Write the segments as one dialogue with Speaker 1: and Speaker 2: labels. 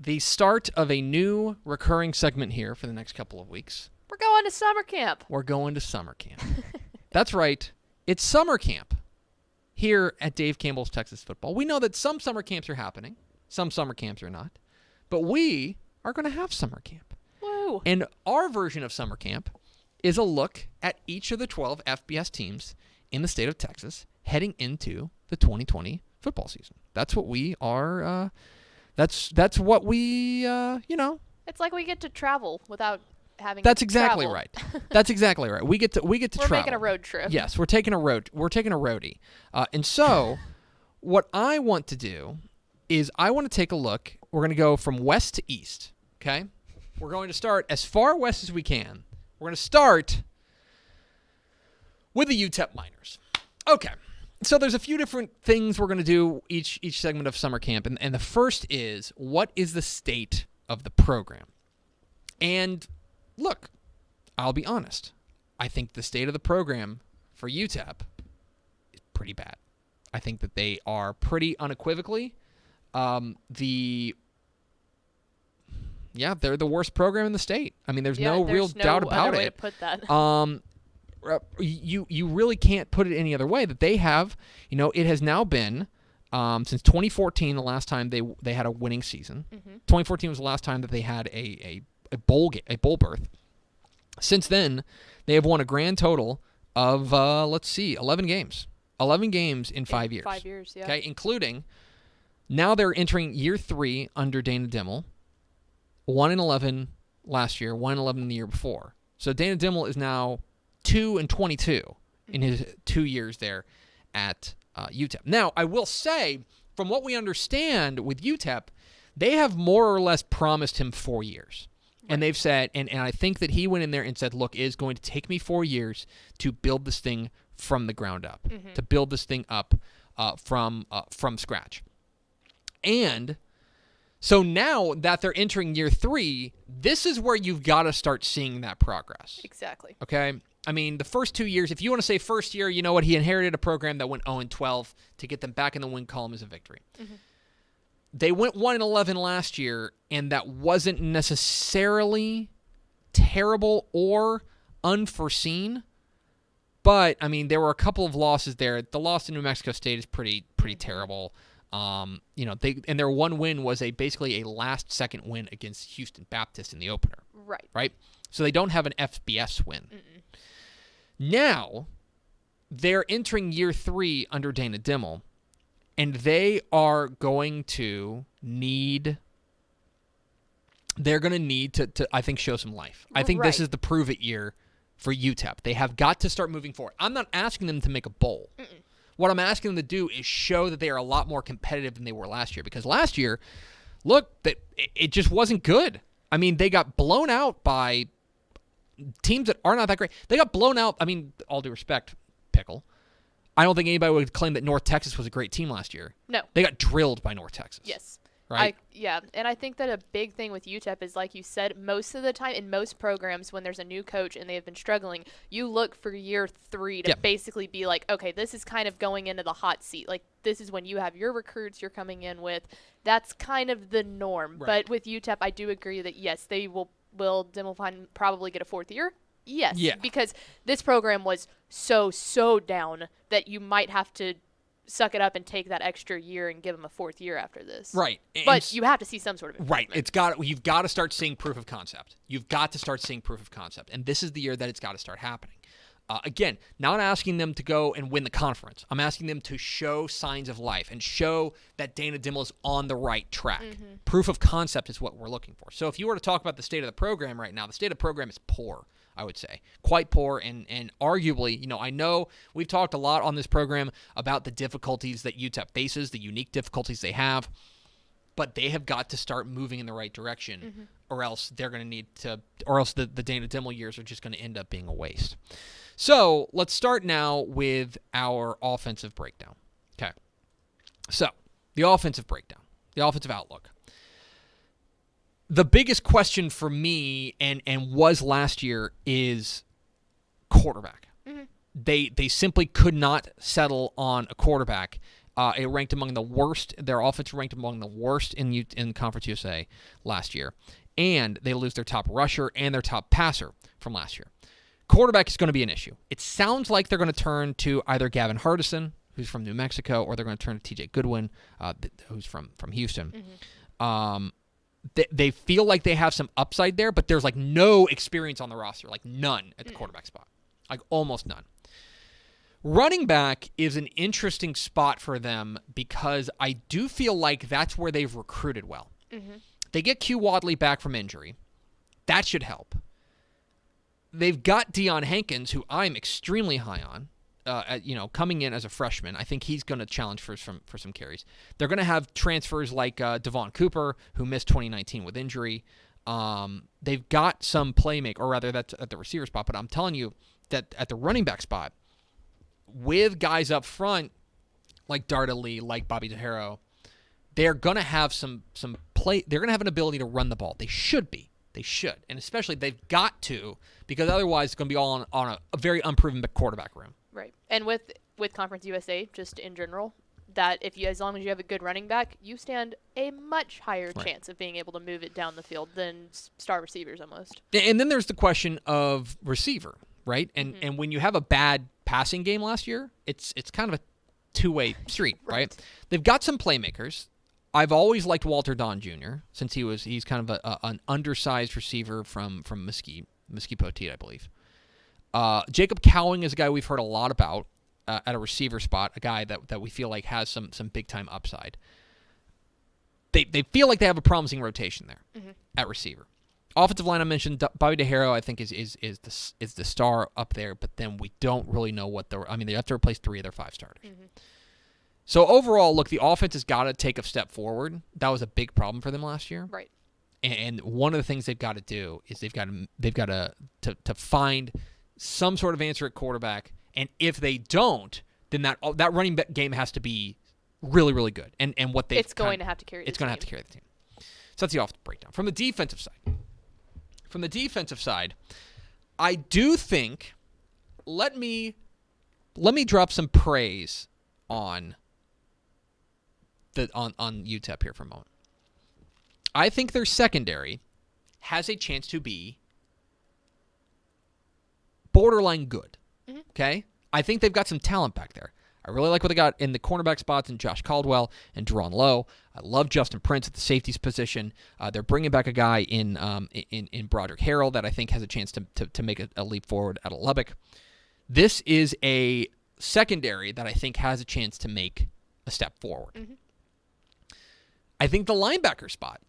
Speaker 1: the start of a new recurring segment here for the next couple of weeks.
Speaker 2: We're going to summer camp.
Speaker 1: We're going to summer camp. That's right. It's summer camp here at Dave Campbell's Texas Football. We know that some summer camps are happening. Some summer camps are not. But we are going to have summer camp.
Speaker 2: Woo.
Speaker 1: And our version of summer camp is a look at each of the 12 FBS teams in the state of Texas heading into the 2020 football season. That's what we are. That's what we.
Speaker 2: It's like we get to travel without having.
Speaker 1: That's
Speaker 2: to
Speaker 1: exactly
Speaker 2: travel.
Speaker 1: right. That's exactly right. We get to
Speaker 2: We're
Speaker 1: travel.
Speaker 2: making a road trip.
Speaker 1: Yes, we're taking a roadie. And so, what I want to do is I want to take a look. We're going to go from west to east. Okay, we're going to start as far west as we can. We're going to start with the UTEP Miners. Okay. So there's a few different things we're going to do each segment of summer camp. And the first is, what is the state of the program? And look, I'll be honest. I think the state of the program for UTEP is pretty bad. I think that they are pretty unequivocally they're the worst program in the state. I mean, there's no real doubt about it.
Speaker 2: Way to put that.
Speaker 1: You really can't put it any other way. That they have, it has now been since 2014, the last time they had a winning season. Mm-hmm. 2014 was the last time that they had a bowl berth. Since then, they have won a grand total of 11 games. 11 games in 5 years.
Speaker 2: 5 years, yeah.
Speaker 1: Okay, including now they're entering year 3 under Dana Dimmel. 1-11 last year, 1-11 the year before. So Dana Dimmel is now 2-22 in his 2 years there at UTEP. Now, I will say, from what we understand with UTEP, they have more or less promised him 4 years. Right. And they've said, and I think that he went in there and said, look, it is going to take me 4 years to build this thing from the ground up, to build this thing up from scratch. And so now that they're entering year 3, this is where you've got to start seeing that progress.
Speaker 2: Exactly.
Speaker 1: Okay? I mean, the first 2 years, if you want to say first year, you know what? He inherited a program that went 0-12 to get them back in the win column as a victory. Mm-hmm. They went 1-11 last year, and that wasn't necessarily terrible or unforeseen. But, I mean, there were a couple of losses there. The loss to New Mexico State is pretty terrible. Their one win was basically a last-second win against Houston Baptist in the opener. Right? So they don't have an FBS win. Mm-mm. Now, they're entering year 3 under Dana Dimmel, and they are going to need to I think, show some life. I think this is the prove-it year for UTEP. They have got to start moving forward. I'm not asking them to make a bowl. Mm-mm. What I'm asking them to do is show that they are a lot more competitive than they were last year. Because last year, look, it just wasn't good. I mean, they got blown out by teams that are not that great. They got blown out. I mean, all due respect, Pickle. I don't think anybody would claim that North Texas was a great team last year.
Speaker 2: No.
Speaker 1: They got drilled by North Texas.
Speaker 2: Yes.
Speaker 1: Right?
Speaker 2: And I think that a big thing with UTEP is, like you said, most of the time in most programs when there's a new coach and they have been struggling, you look for year 3 to basically be like, okay, this is kind of going into the hot seat. Like, this is when you have your recruits you're coming in with. That's kind of the norm. Right. But with UTEP, I do agree that, yes, they will Dimmelfine probably get a 4th year? Yes. Yeah. Because this program was so down that you might have to suck it up and take that extra year and give them a 4th year after this.
Speaker 1: Right.
Speaker 2: But you have to see some sort of improvement.
Speaker 1: Right. You've got to start seeing proof of concept. You've got to start seeing proof of concept. And this is the year that it's got to start happening. Again, not asking them to go and win the conference. I'm asking them to show signs of life and show that Dana Dimmel is on the right track. Mm-hmm. Proof of concept is what we're looking for. So if you were to talk about the state of the program right now, the state of the program is poor, I would say. Quite poor, and arguably, I know we've talked a lot on this program about the difficulties that UTEP faces, the unique difficulties they have, but they have got to start moving in the right direction, or else they're going to need to, or else the Dana Dimmel years are just going to end up being a waste. So let's start now with our offensive breakdown. Okay. So the offensive breakdown, the offensive outlook. The biggest question for me and was last year is quarterback. Mm-hmm. They simply could not settle on a quarterback. It ranked among the worst. Their offense ranked among the worst in Conference USA last year. And they lose their top rusher and their top passer from last year. Quarterback is going to be an issue. It sounds like they're going to turn to either Gavin Hardison, who's from New Mexico, or they're going to turn to T.J. Goodwin, who's from Houston. They feel like they have some upside there, but there's like no experience on the roster, like none at the quarterback spot, like almost none. Running back is an interesting spot for them because I do feel like that's where they've recruited well. They get Q Wadley back from injury. That should help. They've got Deion Hankins, who I'm extremely high on, coming in as a freshman. I think he's going to challenge for some carries. They're going to have transfers like Devon Cooper, who missed 2019 with injury. They've got some playmaker, or rather that's at the receiver spot, but I'm telling you that at the running back spot, with guys up front like Darda Lee, like Bobby DeHaro, they're going to have some play. They're going to have an ability to run the ball. They should be. They should. And especially they've got to, because otherwise it's going to be all on a very unproven quarterback room.
Speaker 2: Right. And with Conference USA, just in general, that as long as you have a good running back, you stand a much higher chance of being able to move it down the field than star receivers almost.
Speaker 1: And then there's the question of receiver, right? And when you have a bad passing game last year, it's kind of a two-way street, right? They've got some playmakers. I've always liked Walter Don Jr. since he's kind of an undersized receiver from Mesquite Poteet, I believe. Jacob Cowing is a guy we've heard a lot about at a receiver spot, a guy that we feel like has some big-time upside. They feel like they have a promising rotation there at receiver. Offensive line, I mentioned Bobby DeHaro, I think is the star up there, but then we don't really know what they have to replace 3 of their 5 starters. So overall, look, the offense has got to take a step forward. That was a big problem for them last year.
Speaker 2: Right.
Speaker 1: And one of the things they've got to do is they've got to find some sort of answer at quarterback. And if they don't, then that running back game has to be really, really good. And what
Speaker 2: it's going to have to carry the team.
Speaker 1: It's going to have to carry the team. So that's the offensive breakdown. From the defensive side, I do think, let me drop some praise on UTEP here for a moment. I think their secondary has a chance to be borderline good. Okay? I think they've got some talent back there. I really like what they got in the cornerback spots in Josh Caldwell and Deron Lowe. I love Justin Prince at the safeties position. They're bringing back a guy in Broderick Harrell that I think has a chance to make a leap forward out of Lubbock. This is a secondary that I think has a chance to make a step forward. I think the linebacker spot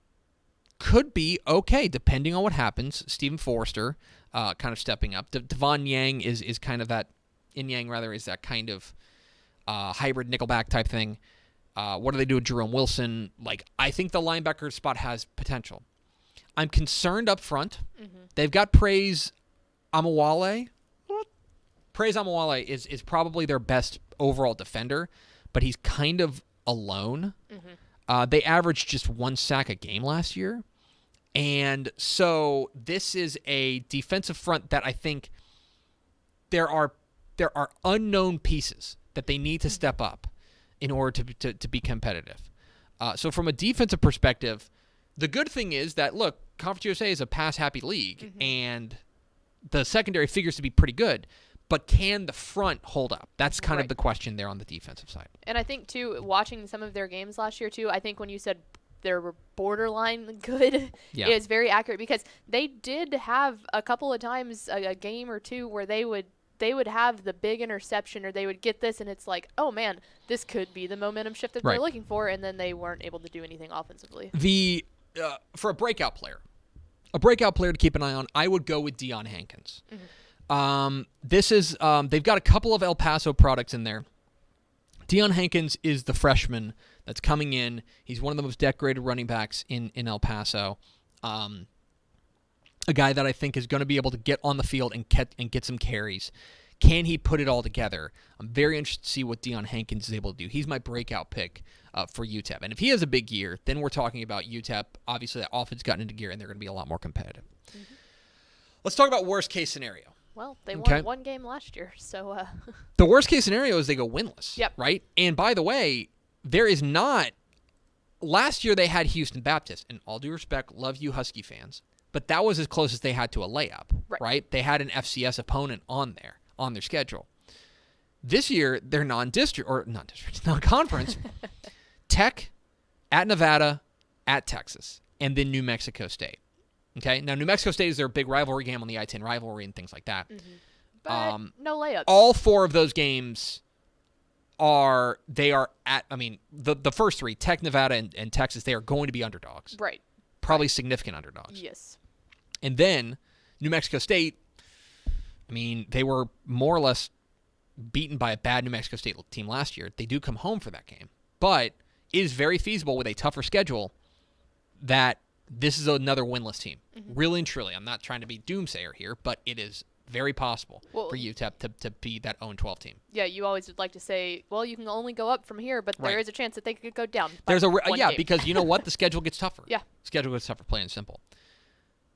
Speaker 1: could be okay, depending on what happens. Stephen Forrester kind of stepping up. Devon Yang is kind of that, Yang rather, is that kind of hybrid nickelback type thing. What do they do with Jerome Wilson? I think the linebacker spot has potential. I'm concerned up front. They've got Praise Amawale. Praise Amawale is probably their best overall defender, but he's kind of alone. They averaged just 1 sack a game last year. And so this is a defensive front that I think there are unknown pieces that they need to step up in order to be competitive. So from a defensive perspective, the good thing is that, look, Conference USA is a pass-happy league, and the secondary figures to be pretty good. But can the front hold up? That's kind of the question there on the defensive side. And
Speaker 2: I think, too, watching some of their games last year, too, I think when you said they were borderline good, is very accurate because they did have a couple of times a game or two where they would have the big interception or they would get this and it's like, oh, man, this could be the momentum shift that they're looking for, and then they weren't able to do anything offensively.
Speaker 1: For a breakout player to keep an eye on, I would go with Deion Hankins. This is they've got a couple of El Paso products in there. Deion Hankins is the freshman that's coming in. He's one of the most decorated running backs in El Paso. A guy that I think is going to be able to get on the field and get some carries. Can he put it all together? I'm very interested to see what Deion Hankins is able to do. He's my breakout pick for UTEP. And if he has a big year, then we're talking about UTEP. Obviously, that offense gotten into gear, and they're going to be a lot more competitive. Let's talk about worst case scenario.
Speaker 2: Well, they won 1 game last year, so...
Speaker 1: The worst case scenario is they go winless,
Speaker 2: Yep.
Speaker 1: right? And by the way, there is not. Last year they had Houston Baptist, and all due respect, love you Husky fans, but that was as close as they had to a layup, right? They had an FCS opponent on their schedule. This year they're non-conference. Tech, at Nevada, at Texas, and then New Mexico State. Okay, now New Mexico State is their big rivalry game on the I-10 rivalry and things like that.
Speaker 2: Mm-hmm. But no layups.
Speaker 1: All 4 of those games the first 3, Tech, Nevada, and Texas, they are going to be underdogs.
Speaker 2: Right.
Speaker 1: Probably significant underdogs.
Speaker 2: Yes.
Speaker 1: And then New Mexico State, they were more or less beaten by a bad New Mexico State team last year. They do come home for that game. But it is very feasible with a tougher schedule that this is another winless team. Mm-hmm. Really and truly. I'm not trying to be doomsayer here, but it is very possible for UTEP to be that 0-12 team.
Speaker 2: Yeah, you always would like to say, well, you can only go up from here, but there is a chance that they could go down.
Speaker 1: Because you know what? The schedule gets tougher.
Speaker 2: Yeah.
Speaker 1: Schedule gets tougher, plain and simple.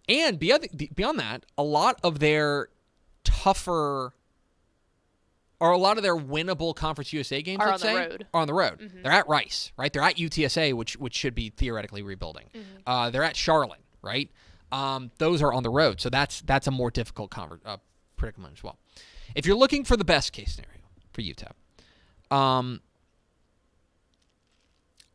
Speaker 1: And beyond that, a lot of their tougher or a lot of their winnable Conference USA games, are on the road. Mm-hmm. They're at Rice, right? They're at UTSA, which should be theoretically rebuilding. Mm-hmm. They're at Charlotte, right? Those are on the road, so that's a more difficult predicament as well. If you're looking for the best case scenario for UTEP,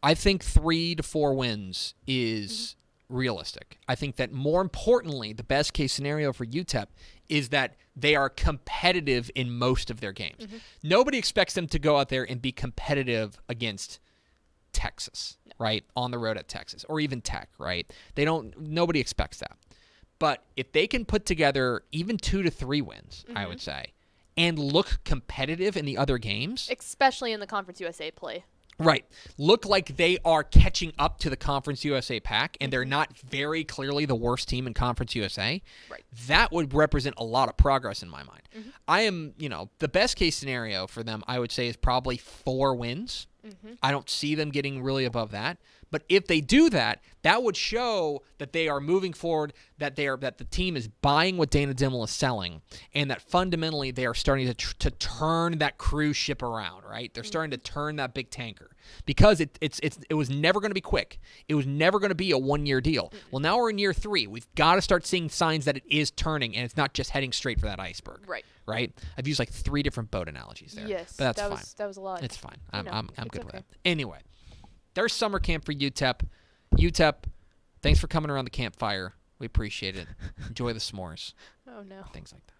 Speaker 1: I think 3 to 4 wins is realistic. I think that more importantly, the best case scenario for UTEP is that they are competitive in most of their games. Mm-hmm. Nobody expects them to go out there and be competitive against Texas, right? On the road at Texas, or even Tech, right? Nobody expects that. But if they can put together even 2 to 3 wins, I would say, and look competitive in the other games,
Speaker 2: especially in the Conference USA play.
Speaker 1: Right. Look like they are catching up to the Conference USA pack, and they're not very clearly the worst team in Conference USA.
Speaker 2: Right.
Speaker 1: That would represent a lot of progress in my mind. Mm-hmm. I am, the best case scenario for them, I would say, is probably 4 wins. Mm-hmm. I don't see them getting really above that. But if they do that, that would show that they are moving forward, that the team is buying what Dana Dimel is selling, and that fundamentally they are starting to turn that cruise ship around, right? They're starting to turn that big tanker, because it was never going to be quick. It was never going to be a 1-year deal. Well, now we're in year 3. We've got to start seeing signs that it is turning, and it's not just heading straight for that iceberg. Right? I've used like 3 different boat analogies there.
Speaker 2: Yes,
Speaker 1: but that's fine.
Speaker 2: That was a lot.
Speaker 1: It's fine. I'm good with that. Anyway. There's summer camp for UTEP. UTEP, thanks for coming around the campfire. We appreciate it. Enjoy the s'mores.
Speaker 2: Oh, no.
Speaker 1: Things like that.